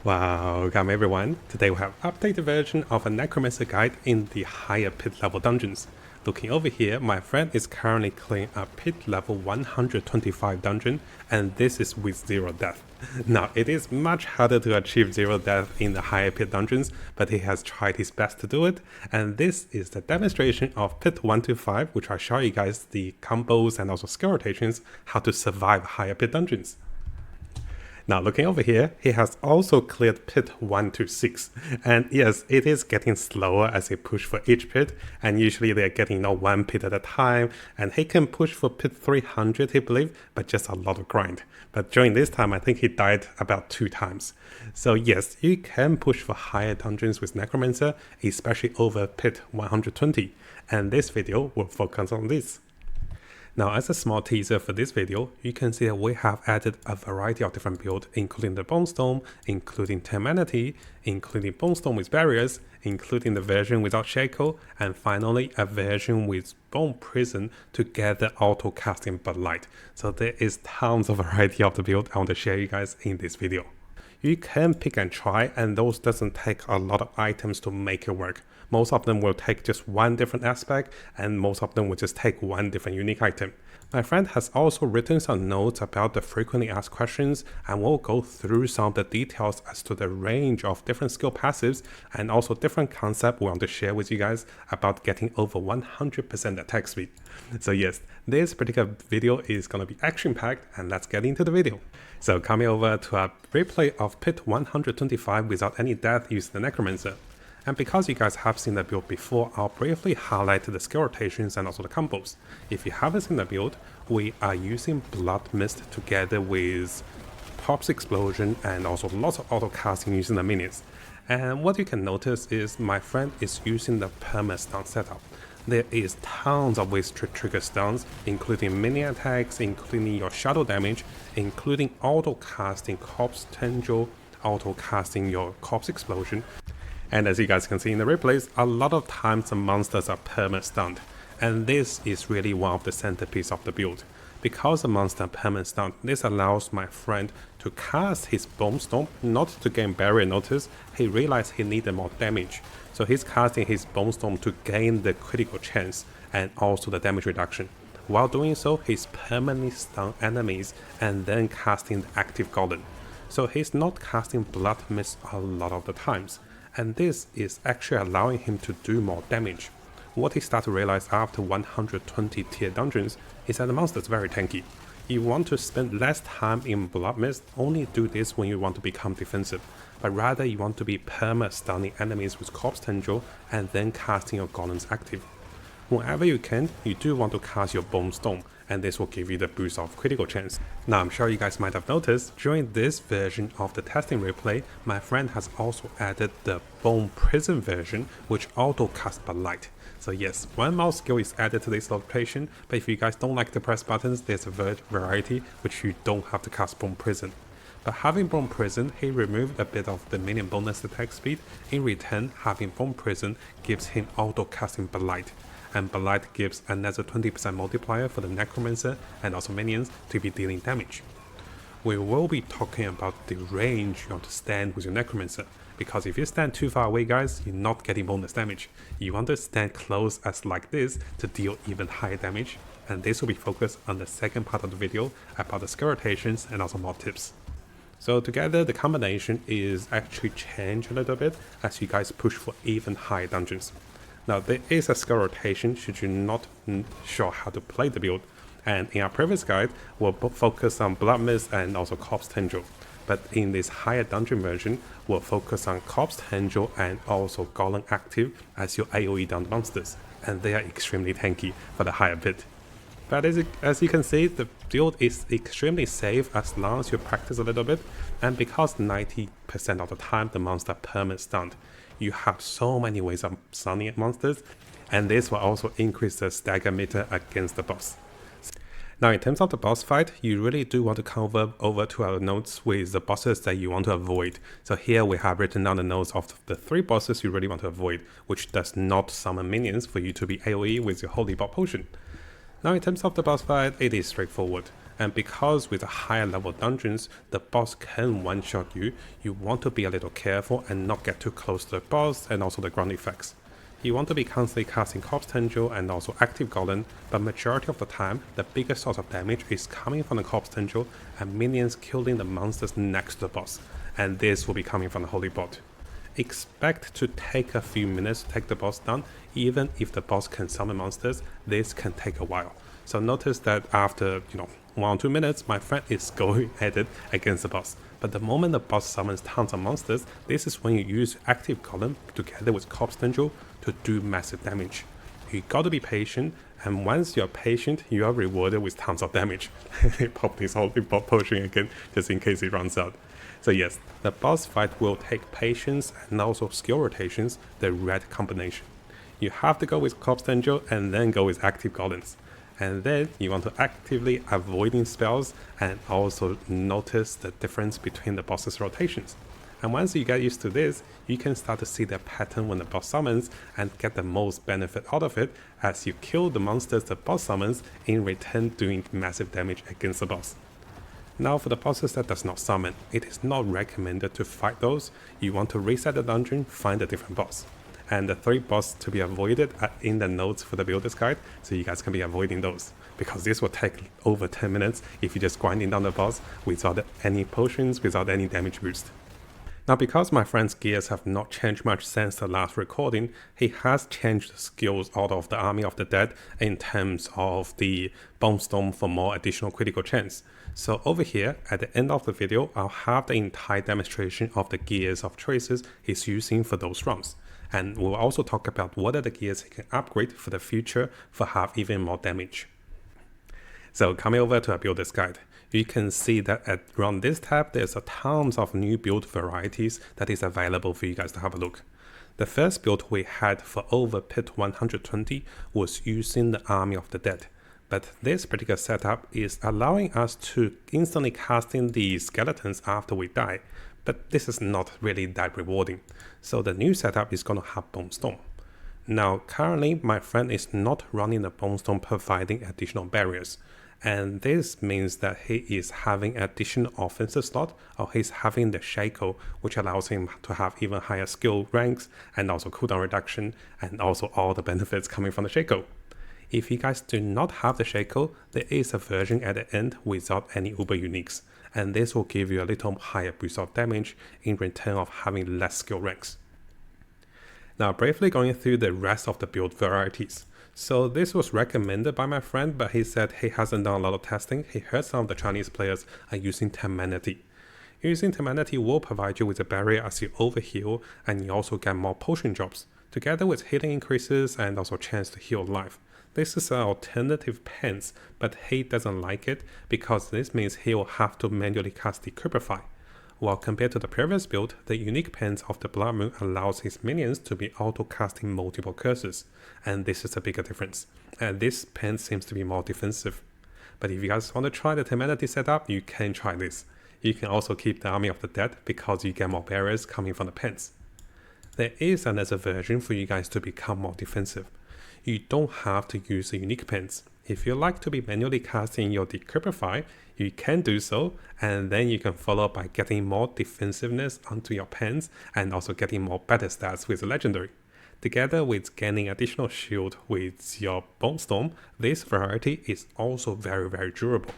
Welcome everyone. Today we have updated version of a Necromancer guide in the higher pit level dungeons. Looking over here, my friend is currently clearing a pit level 125 dungeon, and this is with 0 death. Now it is much harder to achieve 0 death in the higher pit dungeons, but he has tried his best to do it, and this is the demonstration of pit 125, which I show you guys the combos and also skill rotations, how to survive higher pit dungeons. Now looking over here, he has also cleared pit 126, and yes, it is getting slower as he push for each pit, and usually they're getting one pit at a time, and he can push for pit 300 he believe, but just a lot of grind. But during this time I think he died about 2 times. So yes, you can push for higher dungeons with Necromancer, especially over pit 120, and this video will focus on this. Now as a small teaser for this video, you can see that we have added a variety of different builds, including the Bone Storm, including Temerity, including Bone Storm with barriers, including the version without Shackle, and finally a version with Bone Prison together auto casting Bud Light. So there is tons of variety of the build I want to share you guys in this video. You can pick and try, and those doesn't take a lot of items to make it work. Most of them will take just one different aspect, and most of them will just take one different unique item. My friend has also written some notes about the frequently asked questions, and we'll go through some of the details as to the range of different skill passives and also different concepts we want to share with you guys about getting over 100% attack speed. So yes, this particular video is going to be action packed, and let's get into the video. So coming over to a replay of pit 125 without any death using the Necromancer. And because you guys have seen the build before, I'll briefly highlight the skill rotations and also the combos. If you haven't seen the build, we are using Blood Mist together with Corpse Explosion and also lots of auto casting using the minions. And what you can notice is my friend is using the PERMA stun setup. There is tons of ways to trigger stuns, including minion attacks, including your shadow damage, including auto casting Corpse Tendril, auto casting your Corpse Explosion. And as you guys can see in the replays, a lot of times the monsters are perma stunned, and this is really one of the centerpiece of the build. Because the monster are perma stunned, this allows my friend to cast his Bone Storm, not to gain barrier notice. He realized he needed more damage, so he's casting his Bone Storm to gain the critical chance and also the damage reduction. While doing so, he's permanently stun enemies and then casting the active golem. So he's not casting Blood Mist a lot of the times, and this is actually allowing him to do more damage. What he started to realize after 120 tier dungeons is that the monster is very tanky. You want to spend less time in Blood Mist, only do this when you want to become defensive, but rather you want to be perma stunning enemies with Corpse Tendril and then casting your golems active. Whenever you can, you do want to cast your Bone Storm, and this will give you the boost of critical chance. Now I'm sure you guys might have noticed, during this version of the testing replay, my friend has also added the Bone Prison version, which auto casts Bud Light. So yes, one more skill is added to this location, but if you guys don't like to press buttons, there's a variety which you don't have to cast Bone Prison. But having Bone Prison, he removed a bit of the minion bonus attack speed. In return, having Bone Prison gives him auto casting Bud Light, and Bud Light gives another 20% multiplier for the Necromancer and also minions to be dealing damage. We will be talking about the range you want to stand with your Necromancer, because if you stand too far away guys, you're not getting bonus damage. You want to stand close as like this to deal even higher damage, and this will be focused on the second part of the video about the skill rotations and also more tips. So together the combination is actually changed a little bit as you guys push for even higher dungeons. Now there is a skill rotation should you not sure how to play the build, and in our previous guide we'll focus on Blood Mist and also Corpse Tendril, but in this higher dungeon version we'll focus on Corpse Tendril and also Golem active as your AoE down monsters, and they are extremely tanky for the higher pit. But as you can see, the build is extremely safe as long as you practice a little bit, and because 90% of the time the monster permanent stunned, you have so many ways of stunning monsters, and this will also increase the stagger meter against the boss. Now in terms of the boss fight, you really do want to come over to our notes with the bosses that you want to avoid. So here we have written down the notes of the 3 bosses you really want to avoid, which does not summon minions for you to be AoE with your Holy Bot Potion. Now in terms of the boss fight, it is straightforward. And because with the higher level dungeons, the boss can one-shot you, you want to be a little careful and not get too close to the boss and also the ground effects. You want to be constantly casting Corpse Tendril and also Active Golem, but majority of the time, the biggest source of damage is coming from the Corpse Tendril and minions killing the monsters next to the boss, and this will be coming from the Holy Bolt. Expect to take a few minutes to take the boss down. Even if the boss can summon monsters, this can take a while. So notice that after 1 or 2 minutes, my friend is going at it against the boss. But the moment the boss summons tons of monsters, this is when you use Active Golem together with Corpse Tendril to do massive damage. You gotta be patient, and once you're patient, you are rewarded with tons of damage. Pop this holy potion again, just in case it runs out. So yes, the boss fight will take patience and also skill rotations, the red combination. You have to go with Corpse Tendril and then go with Active Golems. And then you want to actively avoiding spells and also notice the difference between the boss's rotations. And once you get used to this, you can start to see the pattern when the boss summons and get the most benefit out of it as you kill the monsters the boss summons, in return doing massive damage against the boss. Now for the bosses that does not summon, it is not recommended to fight those. You want to reset the dungeon, find a different boss. And the 3 bosses to be avoided are in the notes for the builder's guide, so you guys can be avoiding those, because this will take over 10 minutes if you're just grinding down the boss without any potions, without any damage boost. Now because my friend's gears have not changed much since the last recording, he has changed the skills out of the Army of the Dead in terms of the Bone Storm for more additional critical chance. So over here, at the end of the video, I'll have the entire demonstration of the gears of choices he's using for those runs. And we'll also talk about what are the gears he can upgrade for the future for have even more damage. So coming over to our builder's guide, you can see that around this tab there's a tons of new build varieties that is available for you guys to have a look. The first build we had for over Pit 120 was using the Army of the Dead. But this particular setup is allowing us to instantly casting the skeletons after we die. But this is not really that rewarding. So the new setup is going to have Bone Storm. Now currently my friend is not running the Bone Storm providing additional barriers. And this means that he is having additional offensive slot, or he's having the Shackle, which allows him to have even higher skill ranks and also cooldown reduction and also all the benefits coming from the Shackle. If you guys do not have the Shackle, there is a version at the end without any uber uniques, and this will give you a little higher boost of damage in return of having less skill ranks. Now briefly going through the rest of the build varieties. So this was recommended by my friend, but he said he hasn't done a lot of testing. He heard some of the Chinese players are using Temerity. Using Temerity will provide you with a barrier as you overheal, and you also get more potion drops, together with healing increases and also chance to heal life. This is an alternative pens, but he doesn't like it because this means he will have to manually cast the Decrypify. While compared to the previous build, the unique pens of the Blood Moon allows his minions to be auto-casting multiple curses, and this is a bigger difference, and this pen seems to be more defensive. But if you guys want to try the Temerity setup, you can try this. You can also keep the Army of the Dead because you get more barriers coming from the pens. There is another version for you guys to become more defensive. You don't have to use the unique pens. If you like to be manually casting your Decrypify, you can do so, and then you can follow by getting more defensiveness onto your pens and also getting more better stats with the legendary. Together with gaining additional shield with your Bone Storm, this variety is also very durable.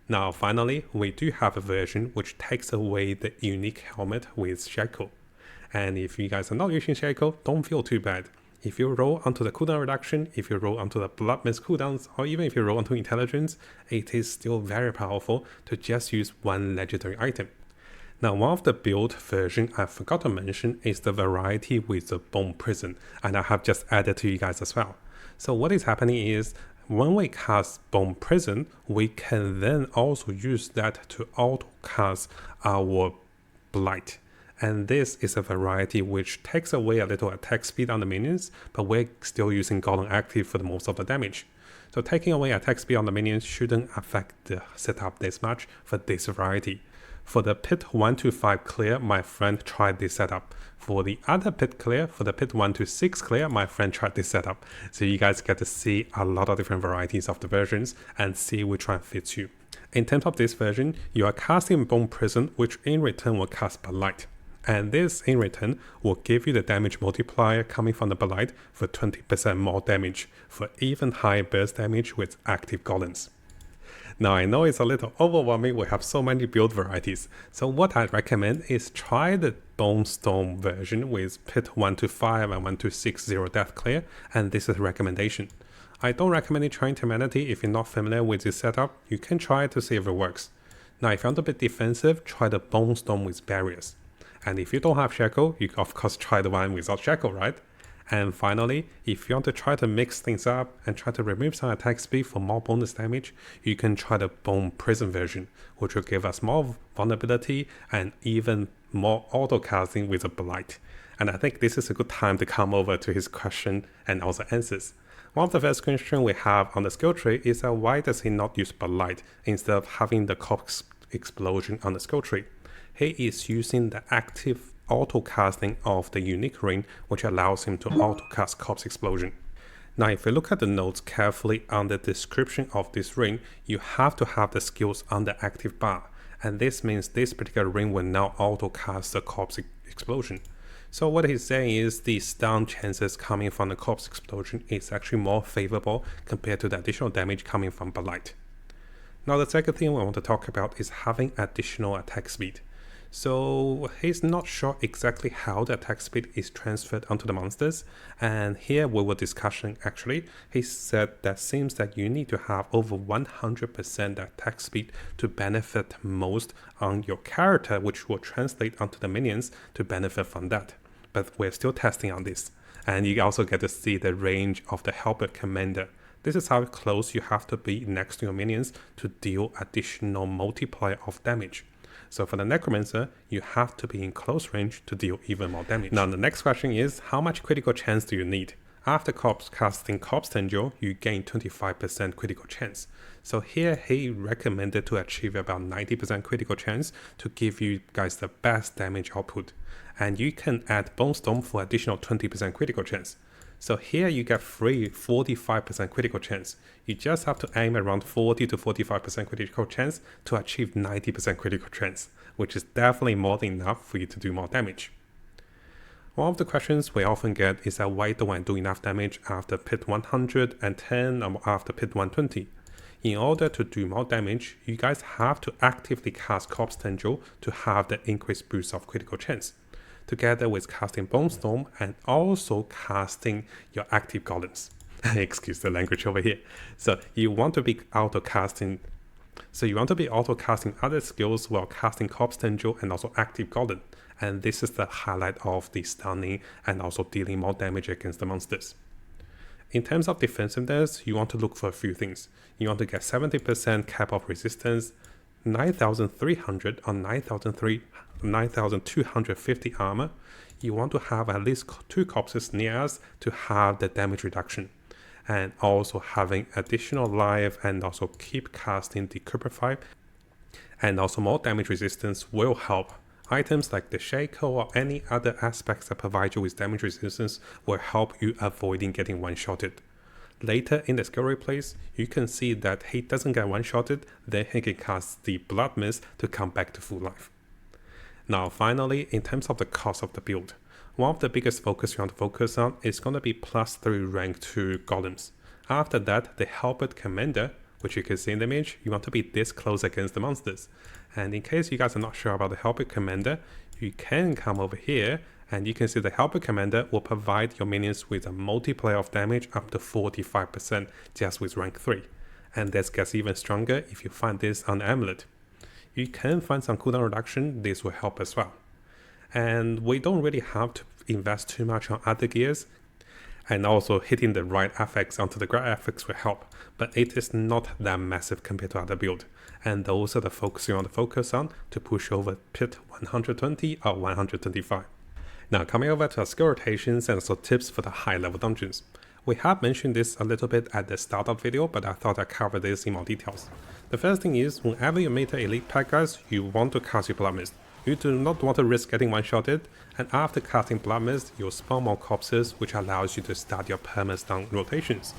Now finally, we do have a version which takes away the unique helmet with Shackle. And if you guys are not using Shackle, don't feel too bad. If you roll onto the cooldown reduction, if you roll onto the Blood Mist cooldowns, or even if you roll onto intelligence, it is still very powerful to just use one legendary item. Now one of the build version I forgot to mention is the variety with the Bone Prison, and I have just added to you guys as well. So what is happening is, when we cast Bone Prison, we can then also use that to auto cast our Blight. And this is a variety which takes away a little attack speed on the minions, but we're still using Golem active for the most of the damage. So taking away attack speed on the minions shouldn't affect the setup this much for this variety. For the pit 1 to 5 clear, my friend tried this setup. For the other pit clear, for the pit 1 to 6 clear, my friend tried this setup. So you guys get to see a lot of different varieties of the versions and see which one fits you. In terms of this version, you are casting Bone Prison, which in return will cast Blight. And this in return will give you the damage multiplier coming from the Blight for 20% more damage for even higher burst damage with active golems. Now I know it's a little overwhelming, we have so many build varieties, so what I recommend is try the Bone Storm version with pit 1 to 5 and 1 to 6 0 death clear, and this is a recommendation. I don't recommend trying Temerity. If you're not familiar with this setup, you can try it to see if it works. Now if you want a bit defensive, try the Bone Storm with barriers. And if you don't have Shackle, you of course try the one without Shackle, right? And finally, if you want to try to mix things up and try to remove some attack speed for more bonus damage, you can try the Bone Prison version, which will give us more vulnerability and even more auto casting with a Blight. And I think this is a good time to come over to his question and also answers. One of the first questions we have on the skill tree is that why does he not use Blight instead of having the Corpse Explosion on the skill tree? He is using the active auto casting of the unique ring, which allows him to auto cast Corpse Explosion. Now if you look at the notes carefully on the description of this ring, you have to have the skills on the active bar, and this means this particular ring will now auto cast the Corpse Explosion. So what he's saying is the stun chances coming from the Corpse Explosion is actually more favorable compared to the additional damage coming from Blight. Now the second thing we want to talk about is having additional attack speed. So he's not sure exactly how the attack speed is transferred onto the monsters, and here we were discussing actually, he said that seems that you need to have over 100% attack speed to benefit most on your character, which will translate onto the minions to benefit from that. But we're still testing on this, and you also get to see the range of the Helper Commander. This is how close you have to be next to your minions to deal additional multiplier of damage. So for the Necromancer, you have to be in close range to deal even more damage. Now the next question is, how much critical chance do you need? After casting Corpse Tendril, you gain 25% critical chance. So here he recommended to achieve about 90% critical chance to give you guys the best damage output. And you can add Bone Storm for additional 20% critical chance. So here you get free 45% critical chance. You just have to aim around 40 to 45% critical chance to achieve 90% critical chance, which is definitely more than enough for you to do more damage. One of the questions we often get is that why don't I do enough damage after pit 110 or after pit 120? In order to do more damage, you guys have to actively cast Corpse Tendril to have the increased boost of critical chance, together with casting Bone Storm and also casting your active golems. Excuse the language over here. So you want to be auto-casting other skills while casting Corpse Tendril and also active golem. And this is the highlight of the stunning and also dealing more damage against the monsters. In terms of defensiveness, you want to look for a few things. You want to get 70% cap of resistance, 9,300 or 9,250 armor. You want to have at least 2 corpses near us to have the damage reduction. And also having additional life and also keep casting Decrepify. And also more damage resistance will help. Items like the Shackle or any other aspects that provide you with damage resistance will help you avoiding getting one-shotted. Later in the skill replays, you can see that he doesn't get one-shotted, then he can cast the Blood Mist to come back to full life. Now finally, in terms of the cost of the build, one of the biggest focus you want to focus on is going to be +3 rank 2 golems. After that, the Helper Commander, which you can see in the image, you want to be this close against the monsters. And in case you guys are not sure about the Helper Commander, you can come over here and you can see the Helper Commander will provide your minions with a multiplier of damage up to 45% just with rank 3. And this gets even stronger if you find this on the Amulet. You can find some cooldown reduction, this will help as well. And we don't really have to invest too much on other gears, and also hitting the right affix onto the graphics will help, but it is not that massive compared to other build, and those are the focus you want to focus on to push over pit 120 or 125. Now coming over to our skill rotations and also tips for the high level dungeons. We have mentioned this a little bit at the start of the video, but I thought I'd cover this in more details. The first thing is, whenever you meet an elite pack guys, you want to cast your Blood Mist. You do not want to risk getting one-shotted, and after casting Blood Mist, you'll spawn more corpses, which allows you to start your PERMA stun rotations.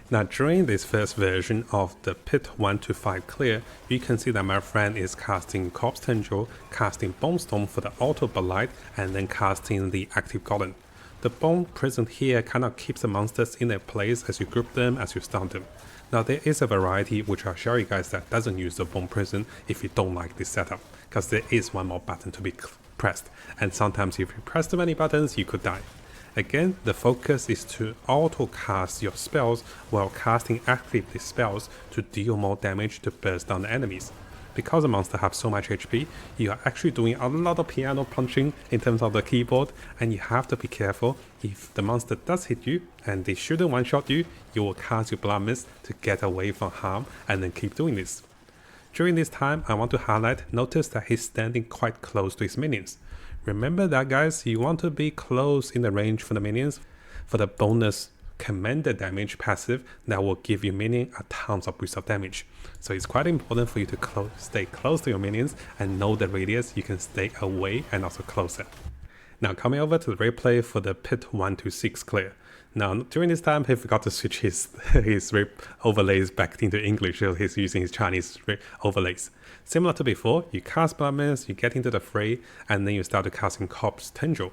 Now during this first version of the Pit 1 to 5 clear, you can see that my friend is casting Corpse Tendril, casting Bone Storm for the auto Belight, and then casting the active Golem. The Bone Prison here kind of keeps the monsters in their place as you group them, as you stun them. Now there is a variety which I'll show you guys that doesn't use the Bone Prison if you don't like this setup, because there is one more button to be pressed, and sometimes if you press too many buttons you could die. Again, the focus is to auto cast your spells while casting actively spells to deal more damage to burst down the enemies. Because the monster have so much HP, you are actually doing a lot of piano punching in terms of the keyboard, and you have to be careful. If the monster does hit you and they shouldn't one-shot you, you will cast your Blood Mist to get away from harm and then keep doing this. During this time, I want to highlight, notice that he's standing quite close to his minions. Remember that guys, you want to be close in the range for the minions for the bonus Commander damage passive that will give your minion a tons of boost of damage. So it's quite important for you to stay close to your minions and know the radius you can stay away and also closer. Now coming over to the replay for the Pit 1 to 6 clear. Now during this time he forgot to switch his overlays back into English, so he's using his Chinese overlays. Similar to before, you cast Blood Mist, you get into the fray, and then you start to casting Corpse Tendril.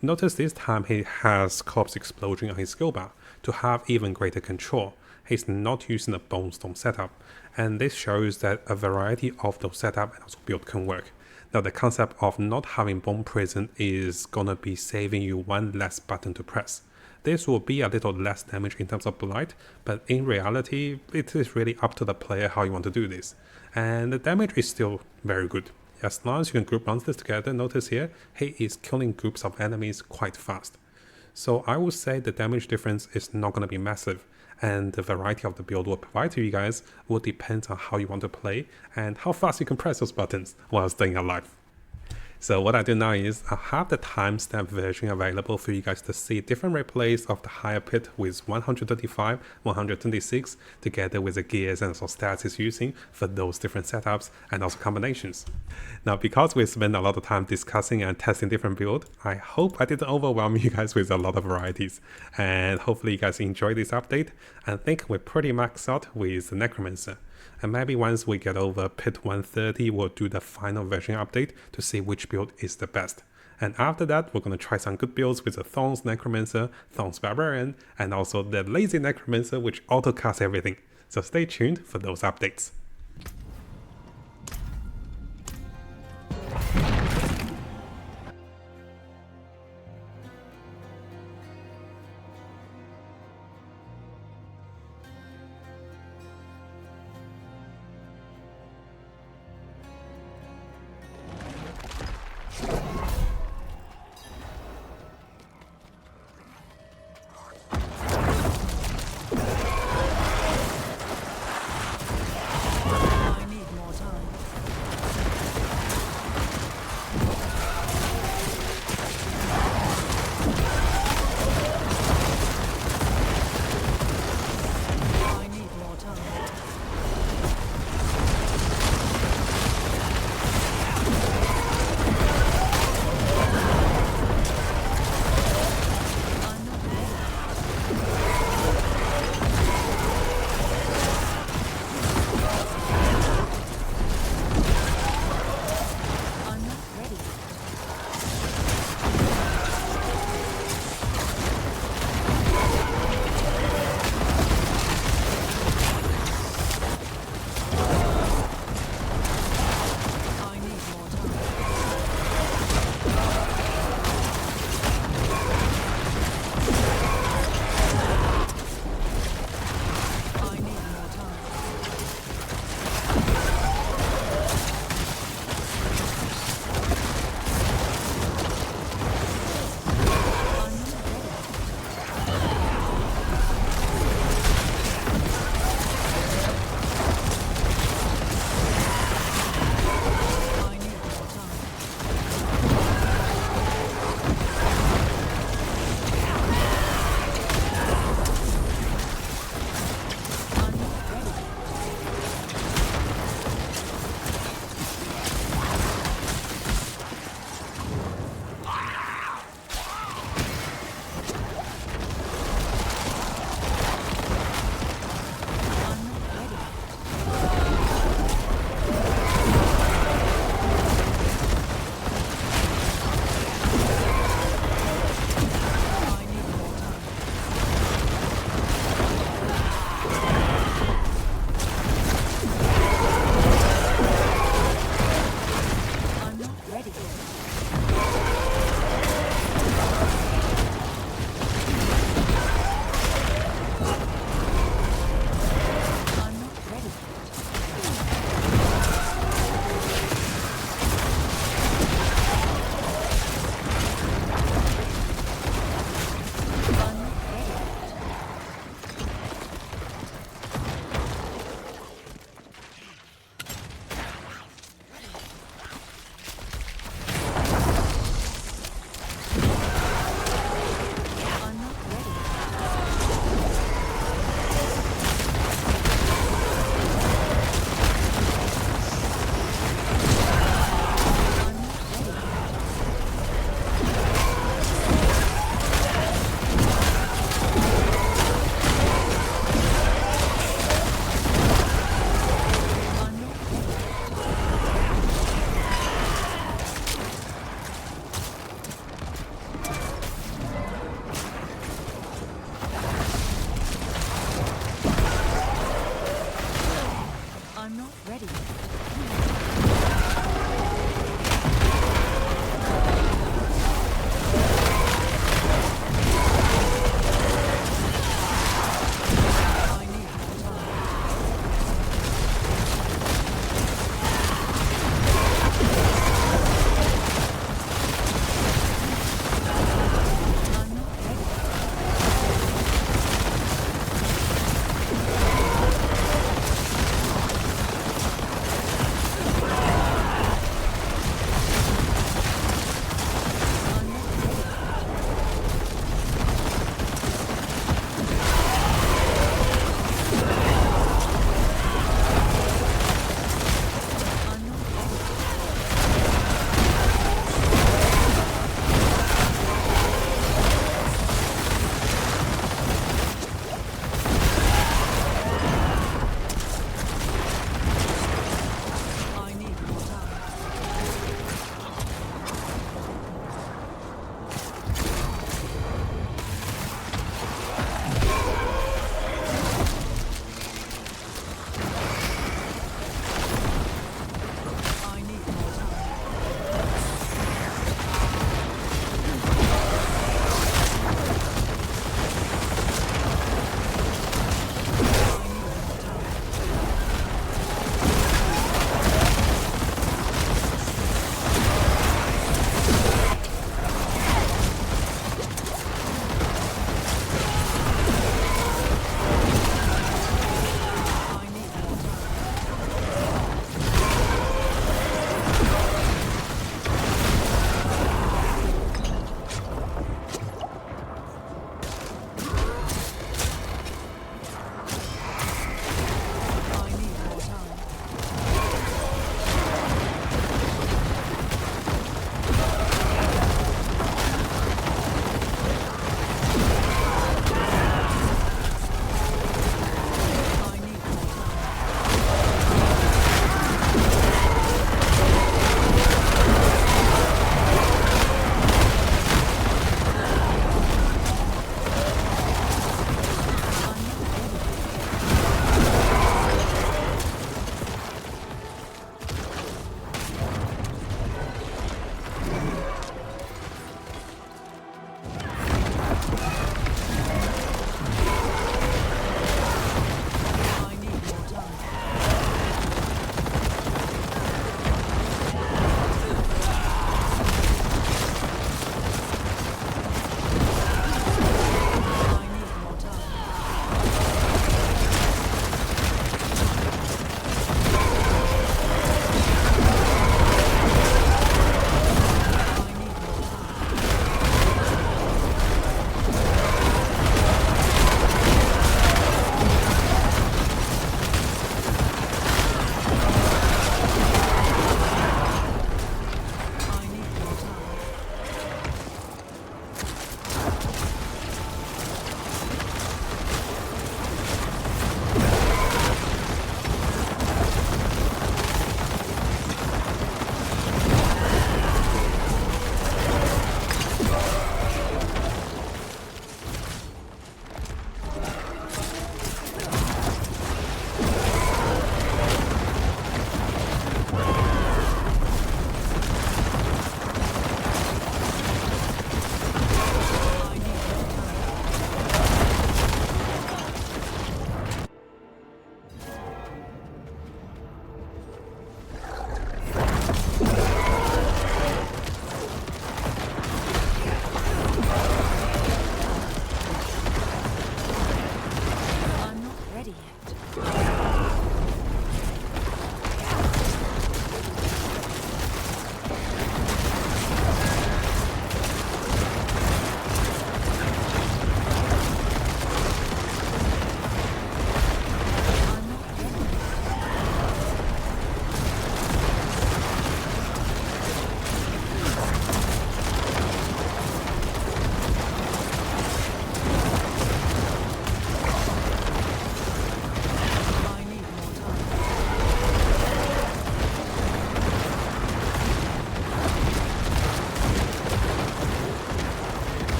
Notice this time he has Corpse Explosion on his skill bar to have even greater control. He's not using a Bone Storm setup, and this shows that a variety of those setup and also build can work. Now the concept of not having Bone Prison is gonna be saving you one less button to press. This will be a little less damage in terms of Blight, but in reality it is really up to the player how you want to do this. And the damage is still very good. As long as you can group monsters together, notice here, he is killing groups of enemies quite fast. So I would say the damage difference is not going to be massive, and the variety of the build will provide to you guys will depend on how you want to play and how fast you can press those buttons while staying alive. So what I do now is I have the timestamp version available for you guys to see different replays of the higher pit with 125, 126, together with the gears and also stats it's using for those different setups and also combinations. Now because we spent a lot of time discussing and testing different builds, I hope I didn't overwhelm you guys with a lot of varieties, and hopefully you guys enjoy this update and think we're pretty maxed out with the Necromancer. And maybe once we get over Pit 130, we'll do the final version update to see which build is the best. And after that, we're going to try some good builds with the Thorns Necromancer, Thorns Barbarian, and also the Lazy Necromancer, which auto-casts everything. So stay tuned for those updates.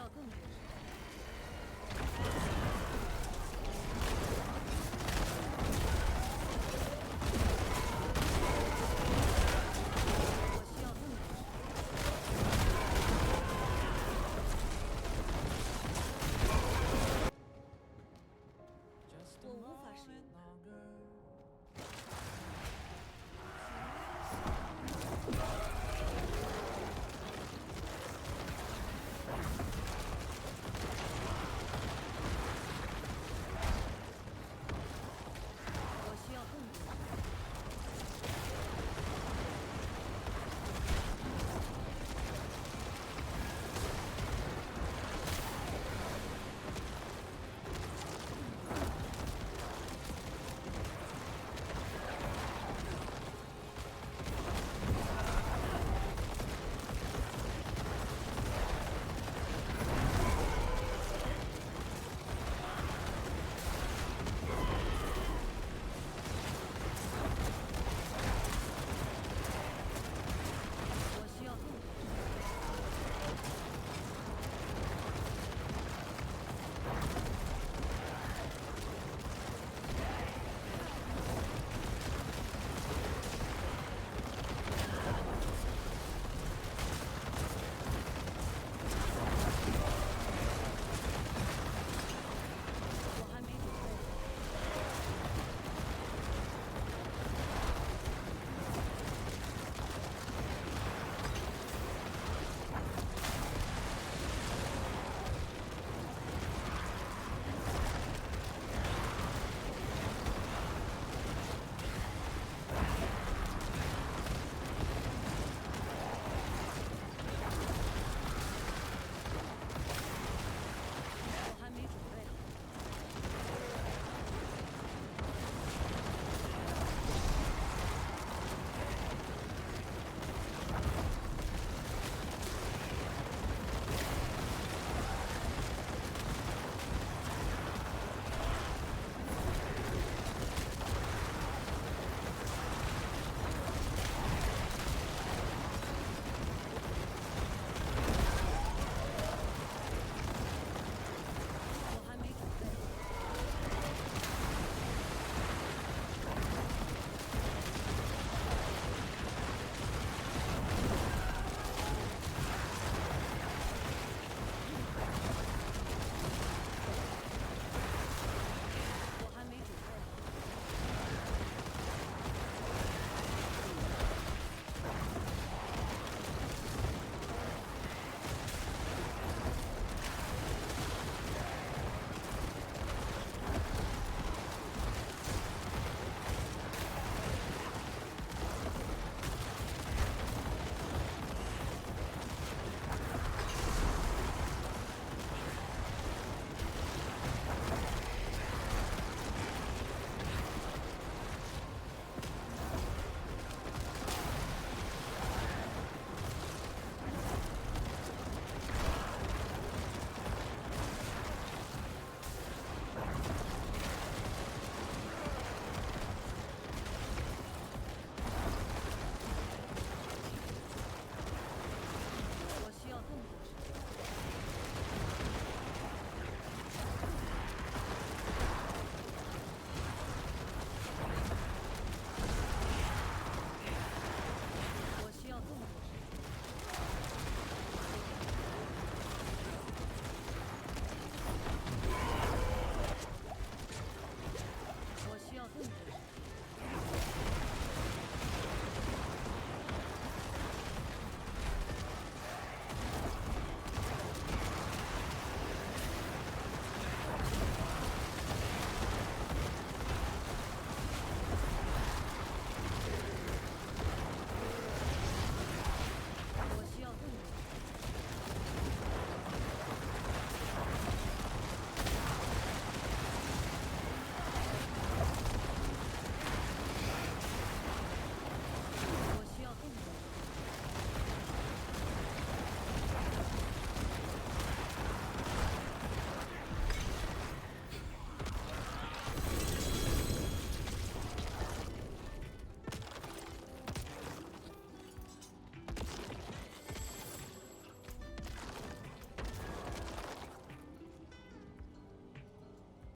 更真实。